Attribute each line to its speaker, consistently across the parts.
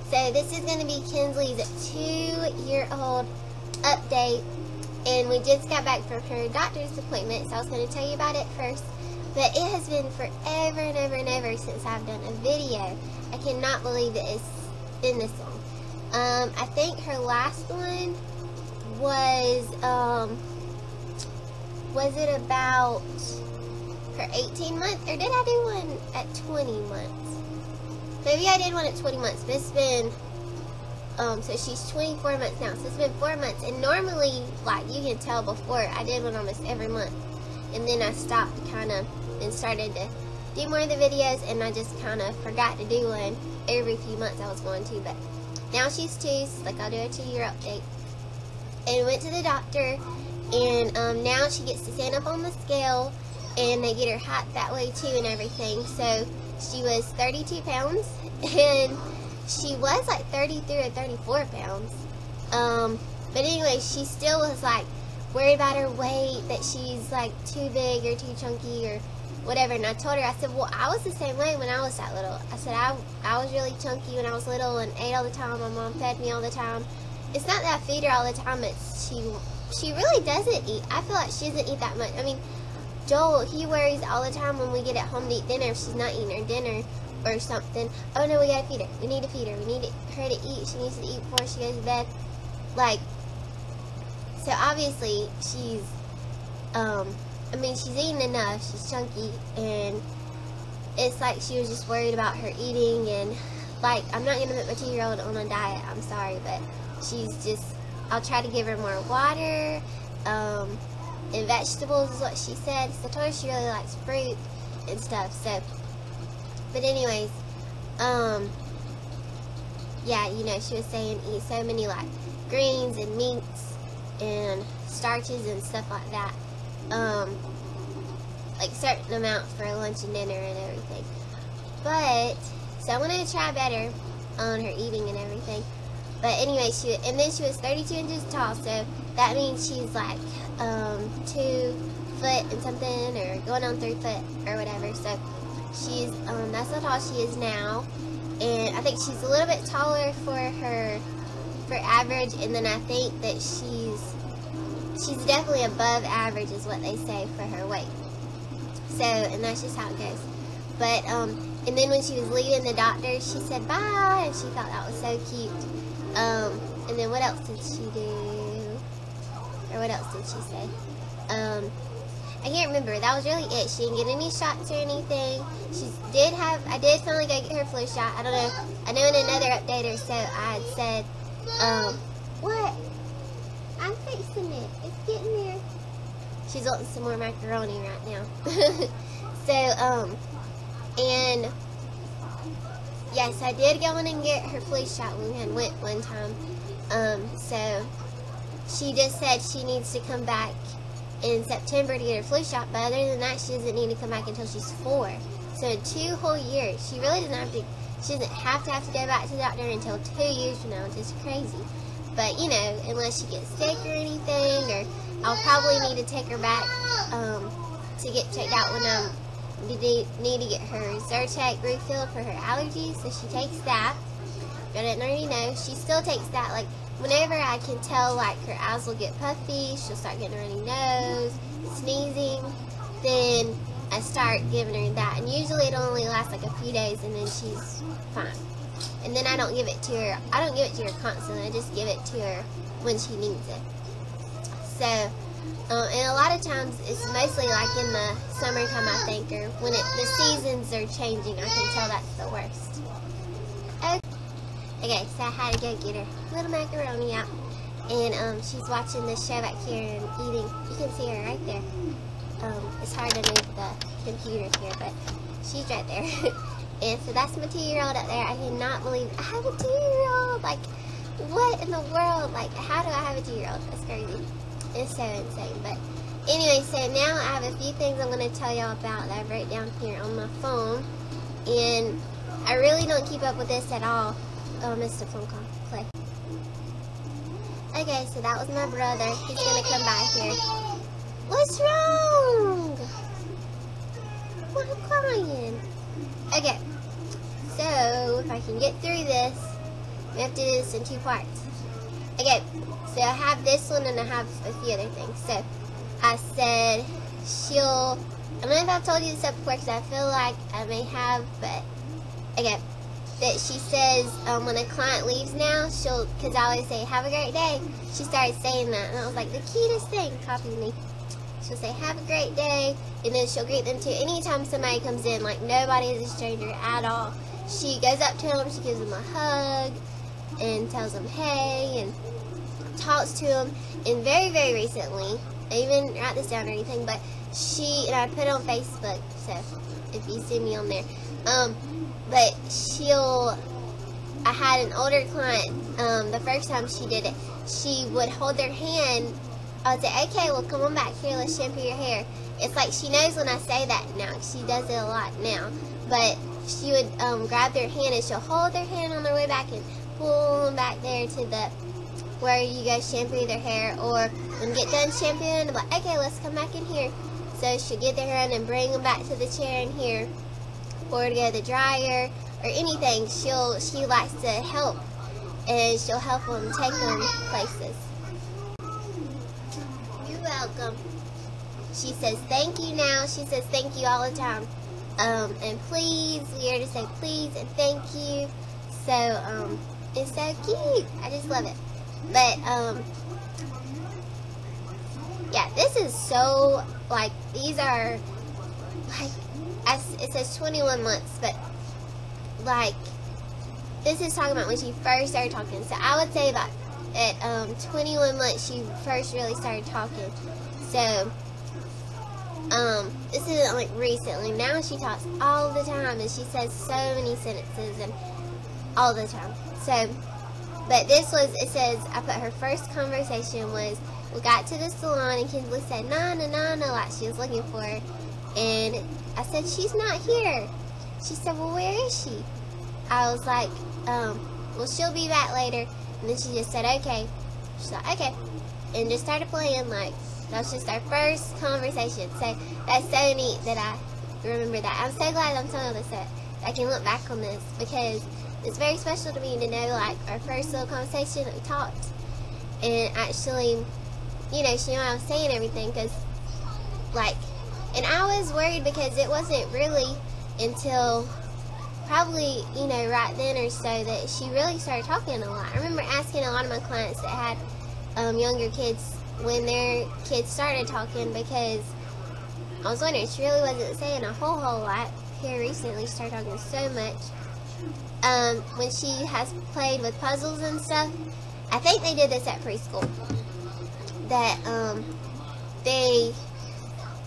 Speaker 1: So this is going to be Kinsley's 2-year-old update, and we just got back from her doctor's appointment, so I was going to tell you about it first. But it has been forever and ever and ever since I've done a video. I cannot believe that it's been this long. I think her last one was it about her 18 months, or did I do one at 20 months? Maybe I did one at 20 months, but it's been, so she's 24 months now, so it's been 4 months, and normally, like, you can tell before, I did one almost every month, and then I stopped kind of, and started to do more of the videos, and I just kind of forgot to do one every few months I was going to, but now she's 2, so like, I'll do a 2-year update, and went to the doctor, and now she gets to stand up on the scale, and they get her height that way too and everything. So she was 32 pounds, and she was like 33 or 34 pounds. But anyway, she still was like worried about her weight, that she's like too big or too chunky or whatever. And I told her, I said, well, I was the same way when I was that little. I said, I was really chunky when I was little and ate all the time. My mom fed me all the time. It's not that I feed her all the time, it's she really doesn't eat. I feel like she doesn't eat that much. I mean, Joel, he worries all the time when we get at home to eat dinner if she's not eating her dinner or something. Oh no, we gotta feed her. We need to feed her. We need her to eat. She needs to eat before she goes to bed. Like, so obviously she's, I mean, she's eating enough. She's chunky, and it's like she was just worried about her eating, and like, I'm not gonna put my 2-year-old on a diet. I'm sorry, but she's just, I'll try to give her more water, and vegetables is what she said. So I told her she really likes fruit and stuff. So, but anyways, yeah, you know, she was saying eat so many like greens and meats and starches and stuff like that. Like certain amount for lunch and dinner and everything. But so I'm gonna try better on her eating and everything. But anyway, and then she was 32 inches tall, so that means she's like 2 foot and something, or going on 3 foot or whatever. So she's that's how tall she is now, and I think she's a little bit taller for average, and then I think that she's definitely above average is what they say for her weight. So, and that's just how it goes. But and then when she was leaving the doctor, she said bye, and she thought that was so cute. And then what else did she do? Or what else did she say? I can't remember. That was really it. She didn't get any shots or anything. I did finally go get her flu shot. I don't know. I know in another update or so I had said, what? I'm fixing it. It's getting there. She's wanting some more macaroni right now. So, and yes, I did go in and get her flu shot when we had went one time. So she just said she needs to come back in September to get her flu shot, but other than that, she doesn't need to come back until she's 4. So 2 whole years. She really doesn't have to. She doesn't have to go back to the doctor until 2 years from now, which is crazy. But you know, unless she gets sick or anything, or I'll probably need to take her back to get checked out when I need to get her Zyrtec refill for her allergies. So she takes that. I didn't already know. She still takes that. Like, whenever I can tell, like, her eyes will get puffy, she'll start getting a runny nose, sneezing, then I start giving her that. And usually it only lasts like a few days, and then she's fine. And then I don't give it to her. I don't give it to her constantly. I just give it to her when she needs it. So, and a lot of times it's mostly like in the summertime, I think, or when the seasons are changing. I can tell that's the worst. Okay, so I had to go get her little macaroni out, and she's watching this show back here and eating. You can see her right there. It's hard to move the computer here, but she's right there. And so that's my 2-year-old up there. I cannot believe I have a 2-year-old. Like, what in the world? Like, how do I have a 2-year-old? That's crazy. It's so insane. But anyway, so now I have a few things I'm going to tell y'all about that I wrote down here on my phone. And I really don't keep up with this at all. Oh, I missed a phone call. Play. Okay, so that was my brother. He's going to come by here. What's wrong? Why am I crying? Okay, so if I can get through this, We have to do this in 2 parts. Okay, so I have this one and I have a few other things. So I said I don't know if I've told you this before because I feel like I may have, but okay. That she says when a client leaves now, because I always say, have a great day. She started saying that, and I was like, the cutest thing, copy me. She'll say, have a great day, and then she'll greet them too. Anytime somebody comes in, like nobody is a stranger at all. She goes up to them, she gives them a hug, and tells them hey, and talks to them. And very, very recently, I even write this down or anything, but and I put it on Facebook, so if you see me on there, but I had an older client, the first time she did it, she would hold their hand. I would say, okay, well, come on back here, let's shampoo your hair. It's like she knows when I say that now. She does it a lot now. But she would grab their hand, and she'll hold their hand on their way back and pull them back there to where you go shampoo their hair. Or when you get done shampooing, I'm like, okay, let's come back in here. So she'll get their hand and bring them back to the chair in here. Or to go to the dryer or anything. She likes to help, and she'll help them take them places. You're welcome. She says thank you now. She says thank you all the time. And please, we hear to say please and thank you. So it's so cute. I just love it. But yeah, this is so like these are like. It says 21 months, but like this is talking about when she first started talking. So I would say that at 21 months she first really started talking. So this isn't like recently. Now she talks all the time, and she says so many sentences and all the time. So, but this was, it says, I put her first conversation was, we got to the salon and Kinsley said, Nana, like she was looking for her. And I said, she's not here. She said, well, where is she? I was like, well, she'll be back later. And then she just said, okay. She's like, okay. And just started playing, like, that was just our first conversation. So that's so neat that I remember that. I'm so glad I'm telling this, that I can look back on this, because it's very special to me to know, like, our first little conversation that we talked. And actually, you know, she knew I was saying everything, because, like, and I was worried because it wasn't really until probably, you know, right then or so that she really started talking a lot. I remember asking a lot of my clients that had younger kids when their kids started talking, because I was wondering, she really wasn't saying a whole lot. Here recently, she started talking so much. When she has played with puzzles and stuff, I think they did this at preschool, that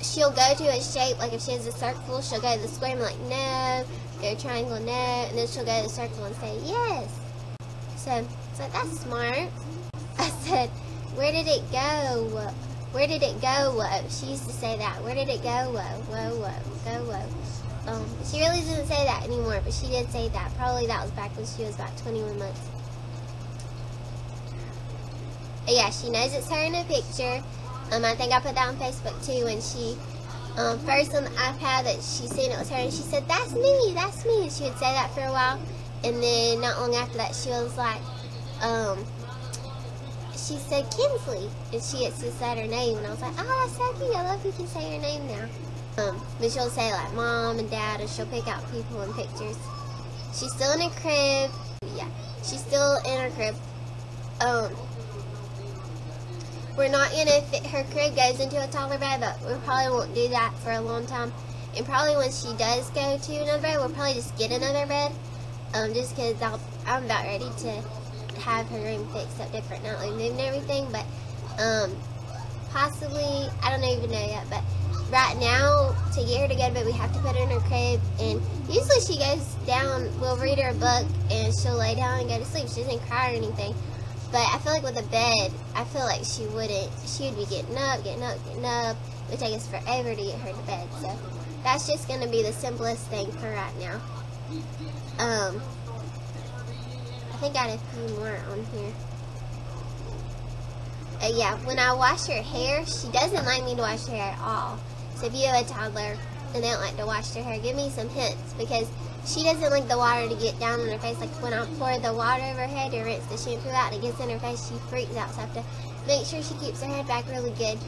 Speaker 1: she'll go to a shape, like if she has a circle, she'll go to the square and be like, no, go to a triangle, no, and then she'll go to the circle and say, yes. So that's smart. I said, where did it go? Where did it go? Whoa. She used to say that. Where did it go? Whoa, whoa, whoa, go, whoa. She really doesn't say that anymore, but she did say that. Probably that was back when she was about 21 months. But yeah, she knows it's her in a picture. I think I put that on Facebook too, when she, first on the iPad that she seen it was her, and she said, that's me, that's me. And she would say that for a while, and then not long after that, she was like, she said Kinsley, and she had just said her name, and I was like, oh, that's so cute, I love you can say her name now. But she'll say like mom and dad, and she'll pick out people in pictures. She's still in her crib. Yeah, she's still in her crib. We're not gonna fit, her crib goes into a toddler bed, but we probably won't do that for a long time. And probably when she does go to another bed, we'll probably just get another bed. Just because I'm about ready to have her room fixed up different now that we moved and everything. But possibly, I don't even know yet, but right now, to get her to go to bed, we have to put her in her crib. And usually she goes down, we'll read her a book, and she'll lay down and go to sleep. She doesn't cry or anything. But I feel like with a bed, I feel like she would be getting up. It would take us forever to get her to bed. So that's just going to be the simplest thing for right now. I think I had a few more on here. Yeah, when I wash her hair, she doesn't like me to wash her hair at all. So if you have a toddler, and they don't like to wash their hair. Give me some hints, because she doesn't like the water to get down on her face. Like when I pour the water over her head to rinse the shampoo out and it gets in her face, she freaks out. So I have to make sure she keeps her head back really good.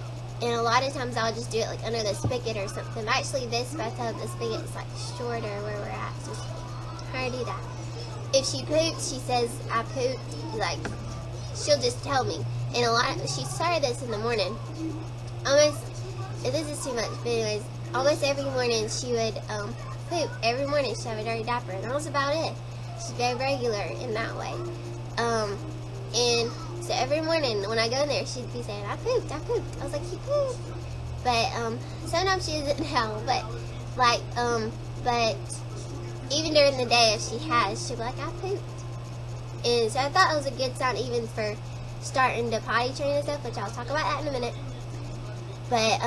Speaker 1: And a lot of times I'll just do it like under the spigot or something. Actually, this bathtub, the spigot is like shorter where we're at. So it's hard to do that. If she poops, she says, I pooped. Like, she'll just tell me. And she started this in the morning. Almost, this is too much, but anyways, almost every morning she would poop. Every morning she'd have a dirty diaper, and that was about it. She's very regular in that way. And so every morning when I go in there, she'd be saying, I pooped. I was like, you pooped. But sometimes she doesn't know. But like, but even during the day, if she has, she'll be like, I pooped. And so I thought it was a good sign even for starting to potty train and stuff, which I'll talk about that in a minute. But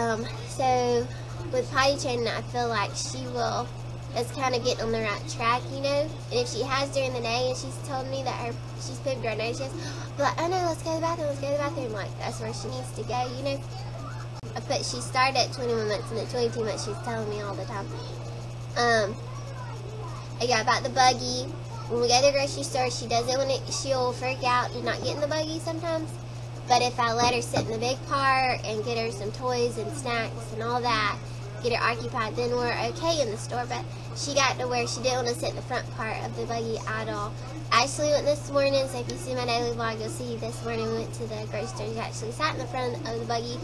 Speaker 1: so with potty training, I feel like she will. That's kind of getting on the right track, you know. And if she has during the day and she's told me that she's pooped or I know she has, I'm like, oh no, let's go to the bathroom, Like, that's where she needs to go, you know. But she started at 21 months, and at 22 months she's telling me all the time. Yeah, about the buggy. When we go to the grocery store, she doesn't want it. She'll freak out to not get in the buggy sometimes. But if I let her sit in the big part and get her some toys and snacks and all that, get her occupied, then we're okay in the store. But she got to where she didn't want to sit in the front part of the buggy at all. I actually went this morning, so if you see my daily vlog, you'll see this morning we went to the grocery store. She actually sat in the front of the buggy.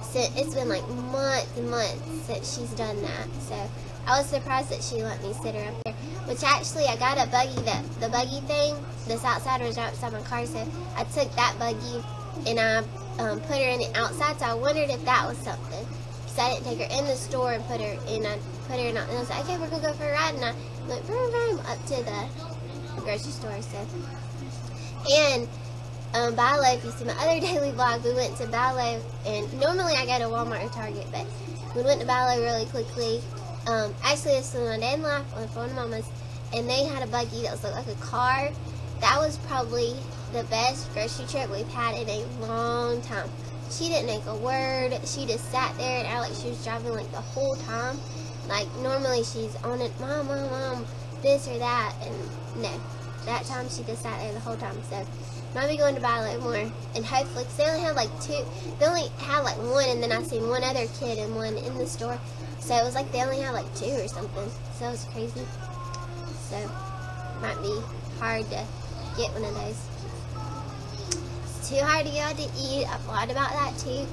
Speaker 1: So it's been like months and months since she's done that. So I was surprised that she let me sit her up there. Which actually, I got a buggy, the buggy thing, this outsider was right beside my car, so I took that buggy and I put her in the outside, so I wondered if that was something. Because I didn't take her in the store and put her in, and I was like, okay, we're going to go for a ride, and I went vroom, vroom, up to the grocery store, so. And Ballo, if you see my other daily vlog, we went to Ballo, and normally I go to Walmart or Target, but we went to Ballo really quickly. Actually, this was on Day in Life on Phone Mama's, and they had a buggy that was like a car. That was probably the best grocery trip we've had in a long time. She didn't make a word. She just sat there and acted like she was driving like the whole time. Like normally she's on it, mom, this or that, and no, that time she just sat there the whole time. So might be going to buy a little more, and hopefully, cause they only had like two. They only had like one, and then I seen one other kid and one in the store. So it was like they only had like two or something. So it was crazy. So might be hard to get one of those. It's too hard to go out to eat. I've thought about that too.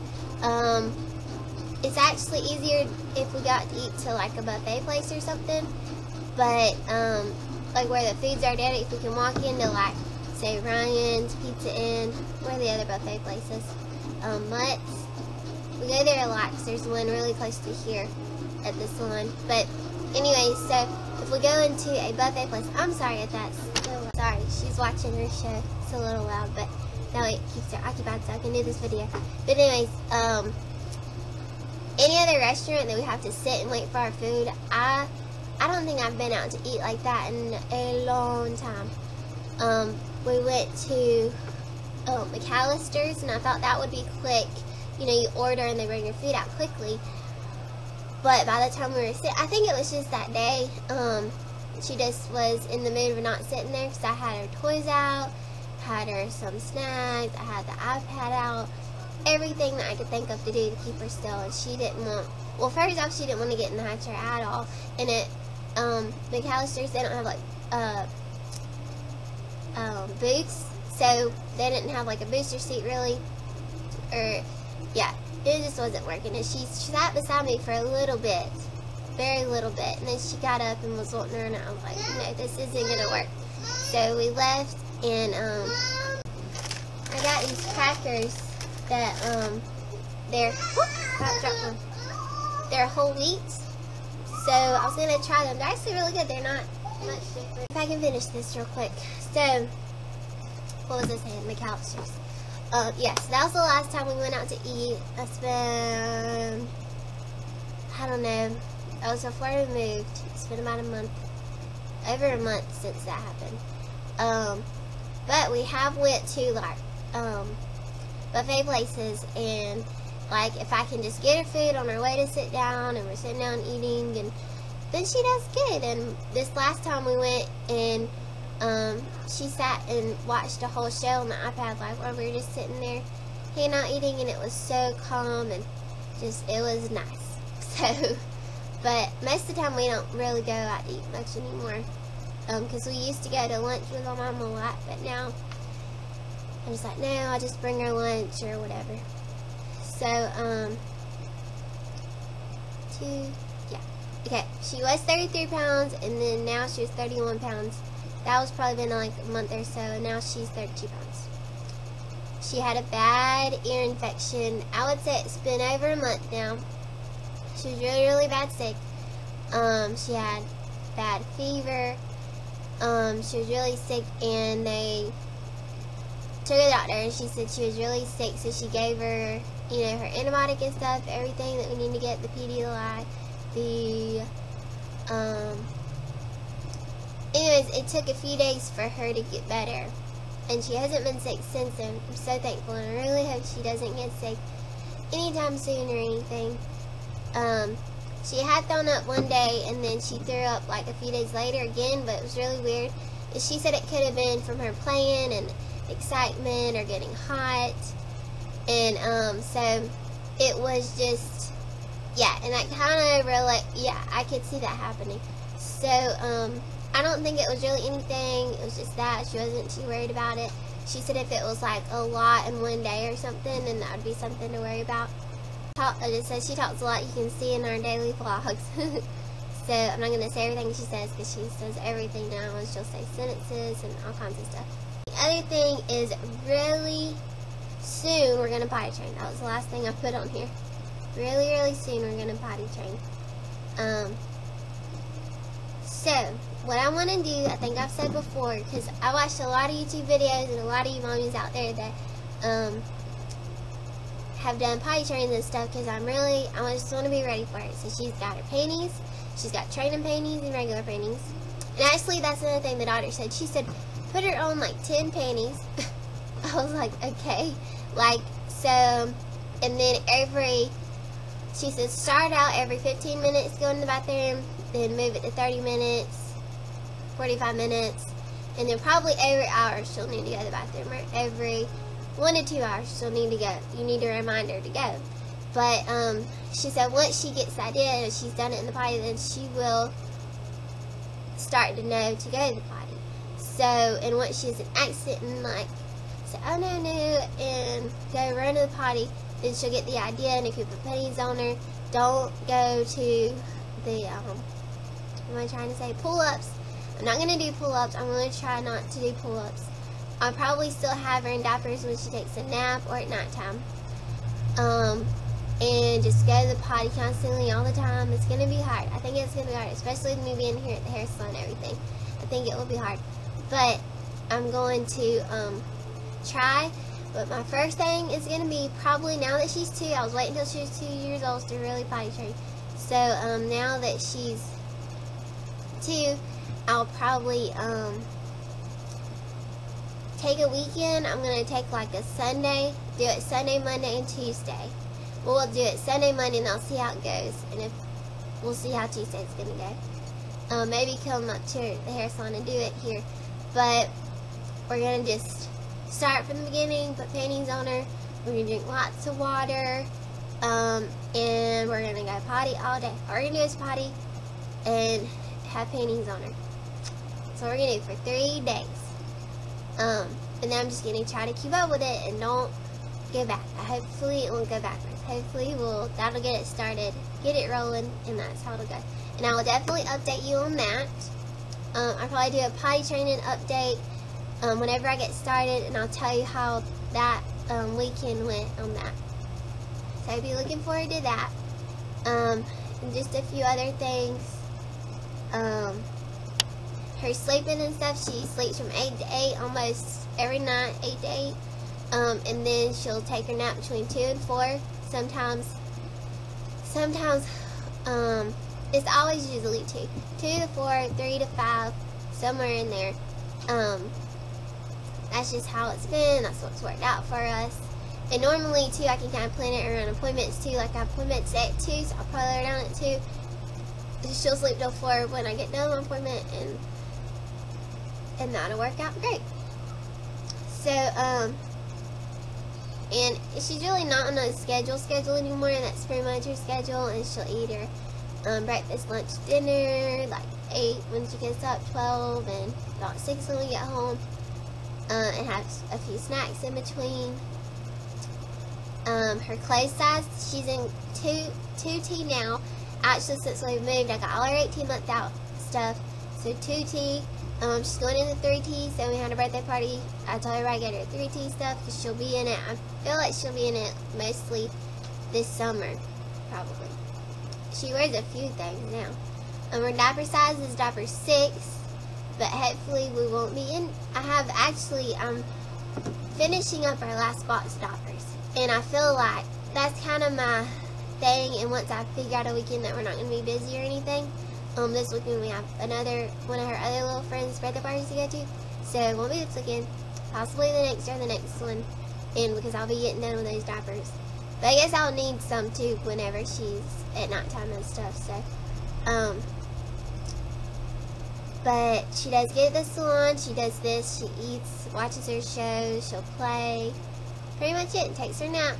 Speaker 1: It's actually easier if we got to eat to like a buffet place or something. But like where the food's are dead, if we can walk into like say Ryan's, Pizza Inn, where are the other buffet places? Mutt's. We go there a lot because there's one really close to here at the salon. But anyway, so if we go into a buffet place, I'm sorry if that's so loud. Sorry, she's watching her show. It's a little loud, but no, it keeps her occupied so I can do this video. But anyways, any other restaurant that we have to sit and wait for our food, I don't think I've been out to eat like that in a long time. We went to McAllister's, and I thought that would be quick. You know, you order and they bring your food out quickly. But by the time we were sitting, I think it was just that day, she just was in the mood of not sitting there because I had her toys out, had her some snacks, I had the iPad out, everything that I could think of to do to keep her still. And she didn't want, well, first off, she didn't want to get in the high chair at all. And at McAllister's, they don't have like booths, so they didn't have like a booster seat really, or yeah, it just wasn't working. And she sat beside me for a little bit, very little bit, and then she got up and was wanting her, and I was like, no, this isn't gonna work. So we left, and I got these crackers that they're they're whole wheat. So I was gonna try them. They're actually really good. They're not much different. If I can finish this real quick. So what was I saying? McAllister's. Yeah, so that was the last time we went out to eat. That's been, I don't know, that was before we moved. It's been about a month, over a month since that happened. But we have went to like buffet places, and like if I can just get her food on her way to sit down, and we're sitting down eating, and then she does good. And this last time we went, and she sat and watched a whole show on the iPad, like while we were just sitting there hanging out eating, and it was so calm, and just, it was nice. So, but most of the time we don't really go out to eat much anymore, because we used to go to lunch with my mom a lot, but now I'm just like, no, I'll just bring her lunch or whatever. So, okay, she was 33 pounds, and then now she was 31 pounds. That was probably been like a month or so, and now she's 32 pounds. She had a bad ear infection. I would say it's been over a month now. She was really, really bad sick. She had bad fever. She was really sick, and they took her to the doctor, and she said she was really sick, so she gave her, you know, her antibiotic and stuff, everything that we need to get, the Pedialyte, anyways, it took a few days for her to get better, and she hasn't been sick since then. I'm so thankful, and I really hope she doesn't get sick anytime soon or anything. She had thrown up one day, and then she threw up like a few days later again, but it was really weird. And she said it could have been from her playing and excitement or getting hot, and so it was just, yeah, and that kind of really, yeah, I could see that happening. So I don't think it was really anything. It was just that she wasn't too worried about it. She said if it was like a lot in one day or something, then that would be something to worry about. It says she talks a lot. You can see in our daily vlogs. So I'm not going to say everything she says, because she says everything now, and she'll say sentences and all kinds of stuff. The other thing is, really soon we're going to potty train. That was the last thing I put on here. Really, really soon we're going to potty train. So what I want to do, I think I've said before, because I watched a lot of YouTube videos and a lot of you mommies out there that have done potty trainings and stuff, because I just want to be ready for it. So she's got her panties, she's got training panties and regular panties. And actually, that's another thing the doctor said. She said, put her on like 10 panties. I was like, okay. Like, so, and then she said, start out every 15 minutes, go in the bathroom, then move it to 30 minutes, 45 minutes, and then probably every hour she'll need to go to the bathroom, or every 1 to 2 hours she'll need to go. You need to remind her to go. But she said once she gets that in, and she's done it in the potty, then she will start to know to go to the potty. So, and once she's an accident and like say, oh no, and go run to the potty, then she'll get the idea. And if you put panties on her, don't go to the what am I trying to say, pull-ups. I'm not going to do pull-ups. I'm going to try not to do pull-ups. I'll probably still have her in diapers when she takes a nap or at nighttime. And just go to the potty constantly all the time. It's going to be hard. I think it's going to be hard, especially with me being here at the hair salon and everything. I think it will be hard. But I'm going to try. But my first thing is going to be probably now that she's 2. I was waiting until she was 2 years old to really potty train. So now that she's 2, I'll probably take a weekend. I'm going to take like a Sunday, do it Sunday, Monday, and Tuesday. Well, we'll do it Sunday, Monday, and I'll see how it goes. And if we'll see how Tuesday's going to go. Maybe come up to the hair salon and do it here. But we're going to just start from the beginning, put panties on her. We're going to drink lots of water. And we're going to go potty all day. All we're going to do is potty and have panties on her. So we're going to do it for 3 days. And then I'm just going to try to keep up with it and don't go back. Hopefully it won't go backwards. Hopefully that'll get it started, get it rolling, and that's how it'll go. And I will definitely update you on that. I'll probably do a potty training update whenever I get started, and I'll tell you how that weekend went on that. So I'll be looking forward to that. And just a few other things. Her sleeping and stuff, she sleeps from 8 to 8 almost every night, 8 to 8. And then she'll take her nap between 2 and 4. Sometimes, it's always usually 2. 2 to 4, 3 to 5, somewhere in there. That's just how it's been. That's what's worked out for us. And normally, too, I can kind of plan it around appointments, too. Like, I have appointments at 2, so I'll probably lay her down at 2. She'll sleep till 4 when I get done with my appointment, and that'll work out great. So, and she's really not on a schedule anymore, and that's pretty much her schedule, and she'll eat her breakfast, lunch, dinner, like 8 when she gets up, 12, and about 6 when we get home, and have a few snacks in between. Her clothes size, she's in 2T now. Actually, since we moved, I got all her 18-month out stuff, so 2T. She's going into 3T, so we had a birthday party. I told her I get her 3T stuff, because she'll be in it. I feel like she'll be in it mostly this summer, probably. She wears a few things now. Her diaper size is diaper 6, but hopefully we won't be in. I'm finishing up our last box of diapers, and I feel like that's kind of my thing. And once I figure out a weekend that we're not going to be busy or anything, this weekend we have one of her other little friends' birthday parties to go to, so it won't be this weekend, possibly the next or the next one, and because I'll be getting done with those diapers. But I guess I'll need some too whenever she's at nighttime and stuff, so, but she does get at the salon, she does this, she eats, watches her shows, she'll play, pretty much it, and takes her nap.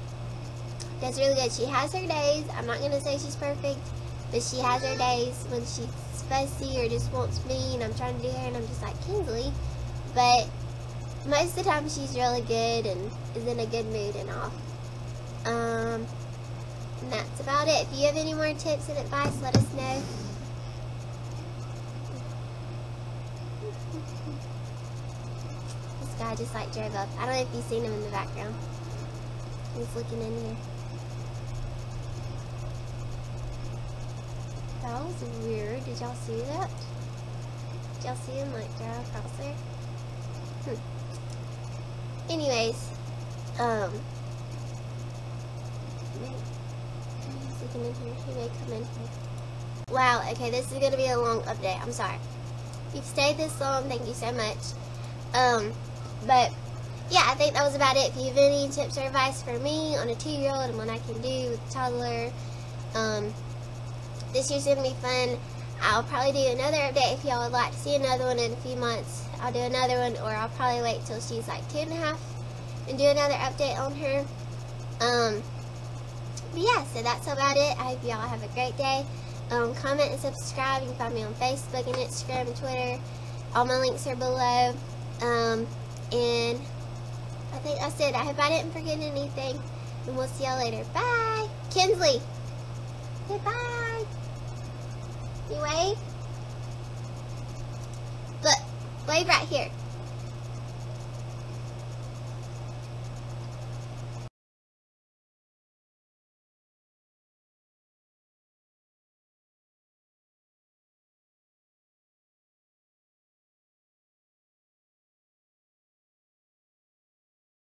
Speaker 1: Does really good. She has her days. I'm not going to say she's perfect, but she has her days when she's fussy or just wants me, and I'm trying to do her, and I'm just like, Kinsley. But most of the time she's really good and is in a good mood and all. And that's about it. If you have any more tips and advice, let us know. This guy just like drove up. I don't know if you've seen him in the background. He's looking in here. That was weird. Did y'all see that? Did y'all see him like drive across there? Anyways, he's looking in here. He may come in here. Wow, okay, this is gonna be a long update. I'm sorry. If you've stayed this long, thank you so much. But yeah, I think that was about it. If you have any tips or advice for me on a 2-year-old and what I can do with a toddler, this year's gonna be fun. I'll probably do another update if y'all would like to see another one in a few months. I'll do another one, or I'll probably wait till she's like 2.5 and do another update on her. But yeah, so that's about it. I hope y'all have a great day. Comment and subscribe. You can find me on Facebook and Instagram and Twitter. All my links are below. And I think that's it. I hope I didn't forget anything. And we'll see y'all later. Bye. Kinsley. Say bye. You wave? Look. Wave right here.